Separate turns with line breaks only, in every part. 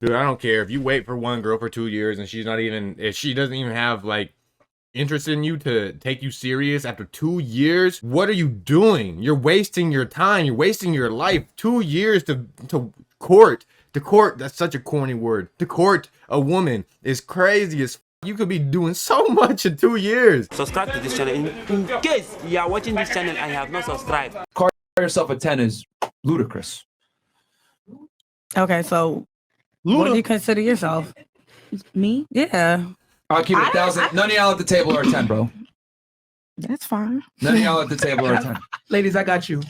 Dude, I don't care if you wait for one girl for 2 years and if she doesn't even have like interest in you to take you serious after 2 years. What are you doing? You're wasting your time. You're wasting your life. 2 years to court. To court, that's such a corny word. To court a woman is crazy as you could be doing so much in 2 years.
Subscribe to this channel in case you are watching this channel and you have not subscribed.
Call yourself a 10 is ludicrous.
Okay, so what do you consider yourself?
Me?
Yeah,
I'll keep it 1,000. None of y'all at the table are 10, bro.
that's fine.
None of y'all at the table are 10.
Ladies, I got you.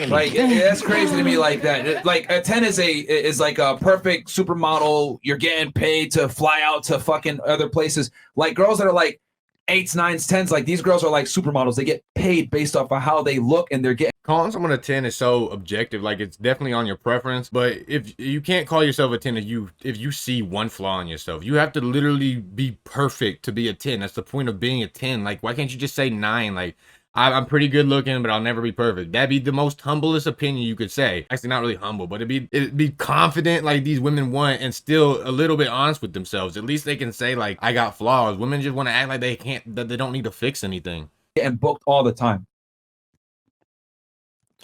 Like that's crazy to me. Like that. Like a 10 is like a perfect supermodel. You're getting paid to fly out to fucking other places. Like girls that are like 8s, 9s, 10s. Like these girls are like supermodels. They get paid based off of how they look, and they're getting.
Calling someone a 10 is so objective. Like, it's definitely on your preference, but if you can't call yourself a 10 if you see one flaw in yourself, you have to literally be perfect to be a 10. That's the point of being a 10. Like, why can't you just say 9? Like, I'm pretty good looking, but I'll never be perfect. That'd be the most humblest opinion you could say. Actually, not really humble, but it'd be confident like these women want, and still a little bit honest with themselves. At least they can say like, I got flaws. Women just want to act like that they don't need to fix anything.
Getting booked all the time.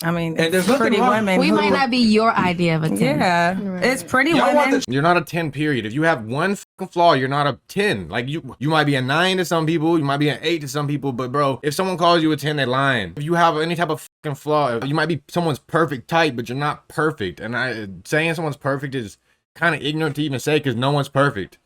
I mean,
And there's
it's
nothing
pretty
wrong.
women.
We
who-
might not be your idea of a 10.
Yeah,
Right.
it's pretty
Y'all want
women.
You're not a 10, period. If you have one fucking flaw, you're not a 10. Like, you might be a 9 to some people, you might be an 8 to some people, but bro, if someone calls you a 10, they're lying. If you have any type of fucking flaw, you might be someone's perfect type, but you're not perfect. And saying someone's perfect is kind of ignorant to even say, because no one's perfect.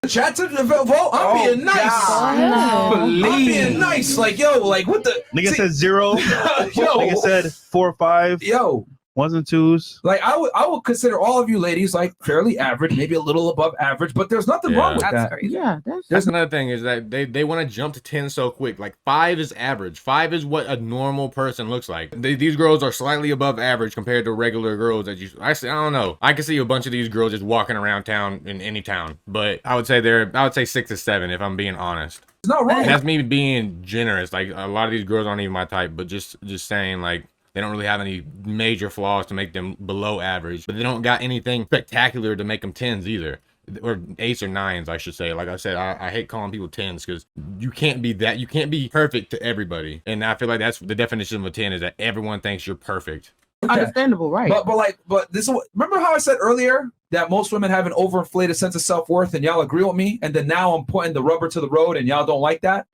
Chat to the vote. I'm being nice. I'm being nice. Like, yo, like what the
Nigga said 0.
yo,
Nigga said 4 or 5.
yo.
1s and 2s.
Like I would consider all of you ladies like fairly average, maybe a little above average, but there's nothing wrong with
That's
that.
crazy.
Yeah, that's
That's another thing, is that they want to jump to 10 so quick. Like, 5 is average. 5 is what a normal person looks like. These girls are slightly above average compared to regular girls that I don't know. I can see a bunch of these girls just walking around town in any town, but I would say 6 to 7 if I'm being honest.
It's not wrong.
And that's me being generous. Like, a lot of these girls aren't even my type, but just saying, like, they don't really have any major flaws to make them below average, but they don't got anything spectacular to make them 10s either, or 8s or 9s, I should say. Like I said, I hate calling people 10s because you can't be that. You can't be perfect to everybody, and I feel like that's the definition of a 10, is that everyone thinks you're perfect.
understandable, right?
But this is what, remember how I said earlier that most women have an overinflated sense of self-worth, and y'all agree with me, and then now I'm putting the rubber to the road and y'all don't like that?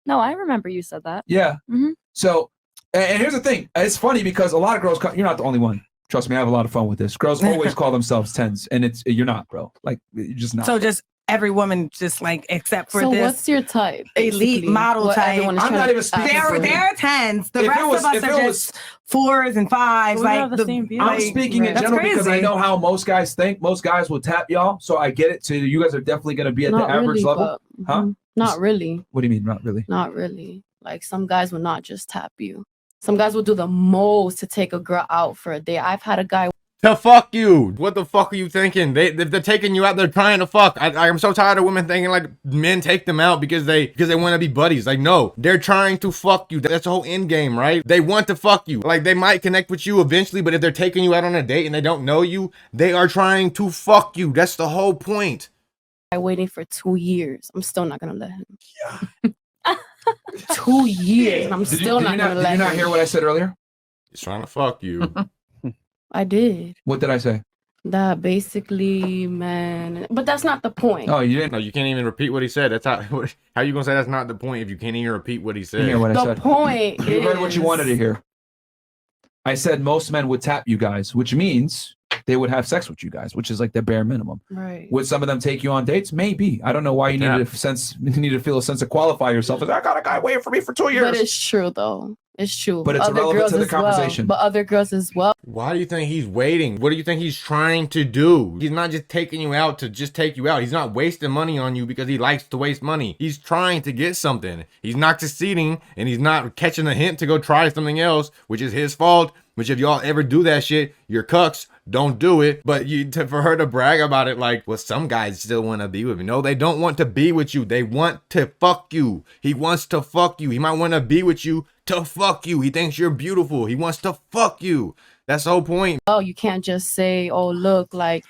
No, I remember you said that.
Yeah.
Mhm.
So, and here's the thing. It's funny because a lot of girls, you're not the only one. Trust me, I have a lot of fun with this. Girls always call themselves 10s, and you're not, bro. Like, you're just not.
So just every woman, just like except for
So
this
what's your type?
elite
basically?
model
What
type.
everyone is
I'm
trying
not
to
even speaking
ask
for
for.
They're 10s. The
If it
rest
was-
of us
if
are
it
just 4s and 5s.
We
like
have the same view.
I'm
like,
speaking in
That's
general because I
crazy.
know how most guys think. Most guys will tap y'all, so I get it. So you guys are definitely going to be at
Not
the average
really,
level.
but,
Huh?
Not really.
What do you mean, not really?
Not really. Like, some guys will not just tap you. Some guys will do the most to take a girl out for a day. I've had a guy.
To fuck you. What the fuck are you thinking? If they're taking you out, they're trying to fuck. I'm so tired of women thinking like men take them out because they want to be buddies. Like, no, they're trying to fuck you. That's the whole end game, right? They want to fuck you. Like, they might connect with you eventually, but if they're taking you out on a date and they don't know you, they are trying to fuck you. That's the whole point.
Waiting for 2 years. I'm still not gonna let him. 2 years, and I'm still not gonna
did
let
you not
him.
hear what I said earlier?
He's trying to fuck you.
I did
What did I say?
that basically, man. But that's not the point.
Oh, you didn't
No, you can't even repeat what he said. That's how you gonna say that's not the point if you can't even repeat what he said?
hear what I
The
said.
point
You heard what you
is-
wanted to hear. I said most men would tap you guys, which means they would have sex with you guys, which is like the bare minimum.
Right.
Would some of them take you on dates? Maybe. I don't know why you
Yeah.
need to feel a sense of qualify yourself. As I got a guy waiting for me for 2 years.
But it's true though. It's true.
But it's
Other
irrelevant
girls
to the
as well.
conversation.
But other girls as well.
Why do you think he's waiting? What do you think he's trying to do? He's not just taking you out to just take you out. He's not wasting money on you because he likes to waste money. He's trying to get something. He's not succeeding, and he's not catching a hint to go try something else, which is his fault. Which, if y'all ever do that shit, you're cucks. Don't do it. But for her to brag about it like, well, some guys still want to be with me. No, they don't want to be with you. They want to fuck you. He wants to fuck you. He might want to be with you to fuck you. He thinks you're beautiful. He wants to fuck you. That's the whole point.
Oh, you can't just say, oh, look, like,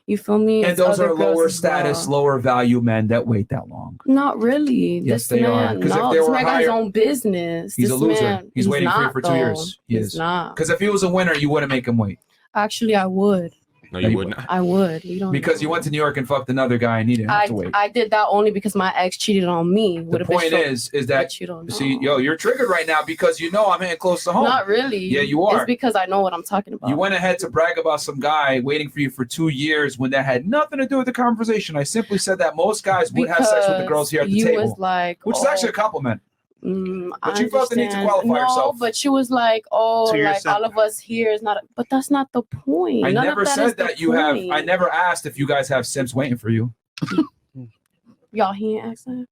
You feel me?
And
It's
those
other
are
girls
lower
as
status,
well.
lower value men that wait that long.
Not really.
Yes,
This
they are.
man,
'Cause if
no,
they
this
were
man got his
higher-
own business.
He's
this
a loser.
Man,
He's waiting for you
not,
for 2
though.
years. He
He's
is.
not.
Because if he was a winner, you wouldn't make him wait.
Actually, I would.
No, you wouldn't.
I would. You don't.
Because you
know.
went to New York and fucked another guy and he didn't have to wait.
I did that only because my ex cheated on me.
The point is that
But you don't know.
see, yo, you're triggered right now because you know I'm hitting close to home.
Not really.
Yeah, you are.
It's because I know what I'm talking about.
You went ahead to brag about some guy waiting for you for 2 years when that had nothing to do with the conversation. I simply said that most guys would have sex with the girls here at the
you
table,
was like,
which is actually a compliment.
But
you felt the need to qualify
no,
yourself.
but she was like, oh,
2 years
like all
separate.
of us here is not. But that's not the point.
I
None
never
of that
said
is the
that you have.
point.
I never asked if you guys have simps waiting for you.
Y'all, he ain't asked that.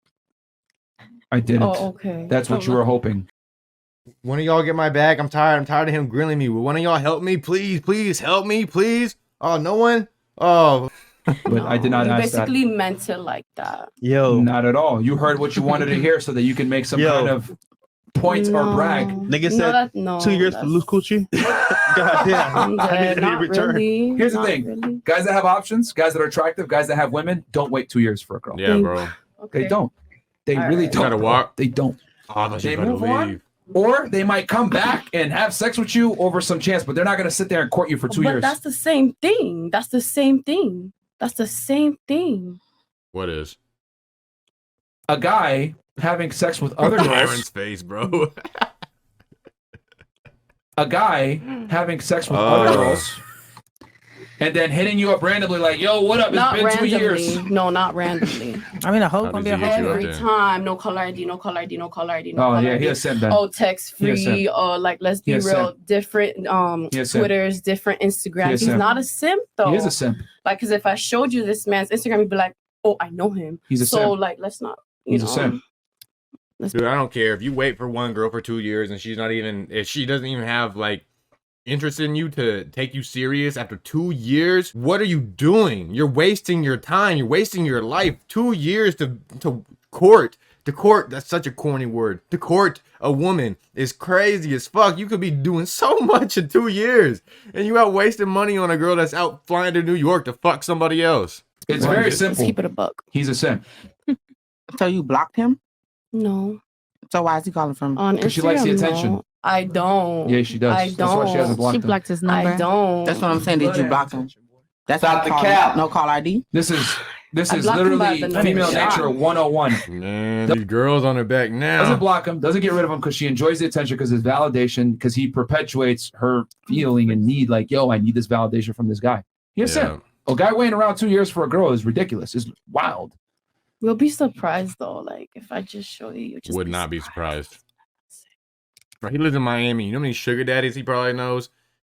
I didn't.
Oh, okay.
That's what you were hoping.
One of y'all get my bag. I'm tired. I'm tired of him grilling me. Will one of y'all help me, please? Please help me, please. Oh, no one. Oh,
But I did not
you
ask that.
basically meant it like that.
Yo,
Not at all. You heard what you wanted to hear so that you can make some
Yo.
kind of point or brag.
Nigga said
no,
2 years for loose coochie. God damn.
I'm
I
dead.
need
Not
a return.
really.
Here's the
Not
thing.
really.
Guys that have options, guys that are attractive, guys that have women, don't wait 2 years for a girl.
yeah, bro.
Okay.
They don't. They
All
really
right.
don't.
Gotta walk.
They don't.
Oh, I thought you
They
were about
move
to
on.
leave.
Or they might come back and have sex with you over some chance, but they're not going to sit there and court you for 2
But
years.
that's the same thing. That's the same thing. That's the same thing.
What is?
A guy having sex with other
Aaron's
girls.
face, bro.
A guy having sex with other
Oh.
girls. And then hitting you up randomly like, yo, what up? It's
Not
been
randomly.
2 years.
No, not randomly.
I mean, a hoe
How
gonna
does
be a
he get you
hoe.
up
Every
there?
time, no caller ID, no caller ID, no caller ID, no
Oh,
caller
yeah,
ID.
he has sent that.
Oh, text
He has
free, or like let's be
He has
real, different
He has simp.
Twitters, different Instagrams.
has
He's
simp.
not a simp though.
He is a simp.
Like, because if I showed you this man's Instagram, you'd be like, oh, I know him.
He's a
so
simp.
like, let's not.
He's a simp.
Dude, I don't care if you wait for one girl for 2 years and she's not even, if she doesn't even have like interest in you to take you serious after 2 years. What are you doing? You're wasting your time. You're wasting your life. 2 years to court. To court, that's such a corny word. To court a woman is crazy as fuck. You could be doing so much in 2 years, and you out wasting money on a girl that's out flying to New York to fuck somebody else.
It's very
Let's
simple.
keep it a buck.
He's a simp.
So you blocked him?
No.
So why is he calling from?
On
'Cause
Instagram,
she likes the attention.
no. I don't.
Yeah, she does.
I
That's why she hasn't
don't.
blocked
She
him.
blocked his number.
I don't.
That's what I'm saying. Did you block him? That's
Stop
no
the
call-
cap.
No call ID.
This is
I blocked him by
literally
the number.
female
Yeah.
nature 101.
Man, these girls on her back
Doesn't
now.
block him, doesn't get rid of him because she enjoys the attention because his validation, because he perpetuates her feeling and need, like, yo, I need this validation from this guy. He's a simp. A guy waiting around 2 years for a girl is ridiculous. It's wild.
You'll be surprised though. Like if I just show you, you just
Would not be surprised. Bro, he lives in Miami. You know how many sugar daddies he probably knows?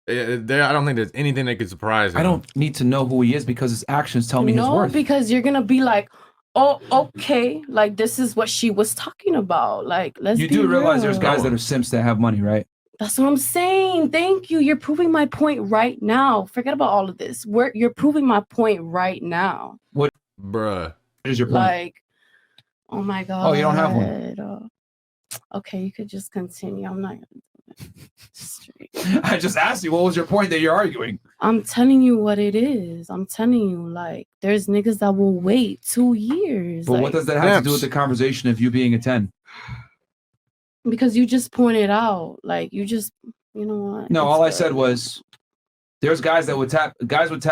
There, I don't think there's anything that could surprise him.
I don't need to know who he is because his actions tell me his
No,
worth.
because you're gonna be like, oh, okay, like this is what she was talking about. Like, let's.
You
be
do realize there's
real.
guys that are simps that have money, right?
That's what I'm saying. Thank you. You're proving my point right now. Forget about all of this. You're proving my point right now.
What,
bruh?
Is your point?
Like, oh my god.
Oh, you don't have one.
Okay, you could just continue. I'm not gonna do it. Straight.
I just asked you, what was your point that you're arguing?
I'm telling you what it is. I'm telling you, like, there's niggas that will wait 2 years.
But
like,
what does that have to do with the conversation of you being a 10?
Because you just pointed out, like, you just, you know what?
No,
It's
all I
good.
said was there's guys that would tap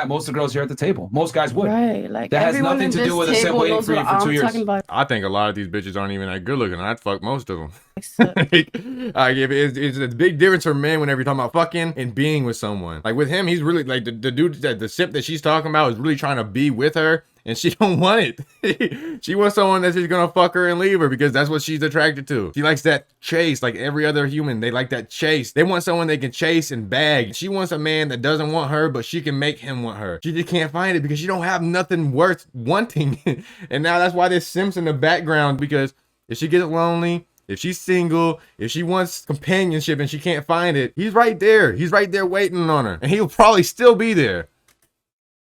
most of the girls here at the table. Most guys would.
Right, like
That has
everyone
nothing
in
to do
this
with a simp
table
waiting
knows
for you
what
for
I'm
2 years.
talking about.
I think a lot of these bitches aren't even that good looking. I'd fuck most of them. It's a big difference for men whenever you're talking about fucking and being with someone. Like with him, he's really like the dude that the simp that she's talking about is really trying to be with her, and she don't want it. She wants someone that's just gonna fuck her and leave her because that's what she's attracted to. She likes that chase, like every other human. They like that chase. They want someone they can chase and bag. She wants a man that doesn't want her, but she can make him want her. She just can't find it because she don't have nothing worth wanting. And now that's why there's simps in the background, because if she gets lonely, if she's single, if she wants companionship and she can't find it, he's right there. He's right there waiting on her. And he'll probably still be there.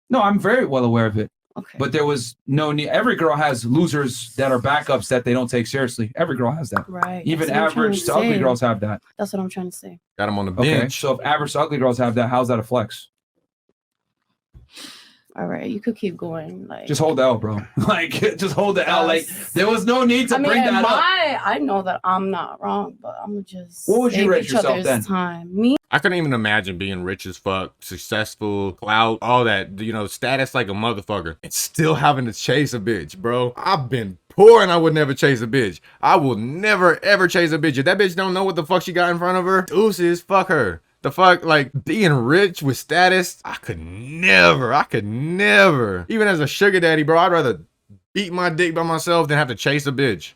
No, I'm very well aware of it.
Okay.
But there was no need. Every girl has losers that are backups that they don't take seriously. Every girl has that.
Right.
Even
That's what I'm trying
average to ugly
say.
girls have that.
That's what I'm trying to say.
Got him on the
Okay.
bench.
So if average to ugly girls have that, how's that a flex?
All right, you could keep going. Like,
Just hold the L, bro. Like, just hold the L. Like, there was no need to
I mean,
bring that up.
I know that I'm not wrong, but I'm just.
What would you
save
rate
each
yourself
other's
then?
Time. Me,
I couldn't even imagine being rich as fuck, successful, clout, all that, you know, status like a motherfucker, and still having to chase a bitch, bro. I've been poor and I would never chase a bitch. I will never ever chase a bitch. If that bitch don't know what the fuck she got in front of her, deuces, fuck her. The fuck, like, being rich with status, I could never. Even as a sugar daddy, bro, I'd rather beat my dick by myself than have to chase a bitch.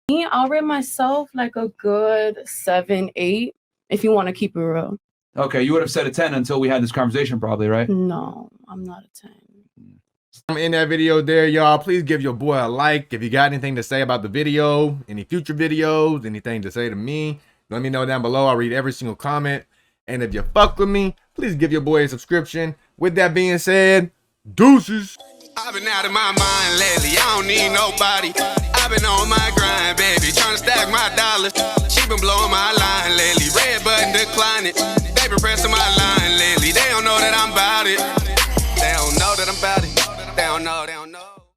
I'll rate myself like a good 7, 8. If you want to keep it real.
Okay, you would have said a 10 until we had this conversation, probably, right?
No, I'm not a 10.
I'm in that video there, y'all. Please give your boy a like. If you got anything to say about the video, any future videos, anything to say to me, let me know down below. I'll read every single comment. And if you fuck with me, please give your boy a subscription. With that being said, deuces.
I've been out of my mind lately, I don't need nobody. I've been on my grind, baby, trying to stack my dollars. She been blowing my line lately, red button declining. Baby pressing my line lately, they don't know that I'm about it. They don't know that I'm about it. They don't know that.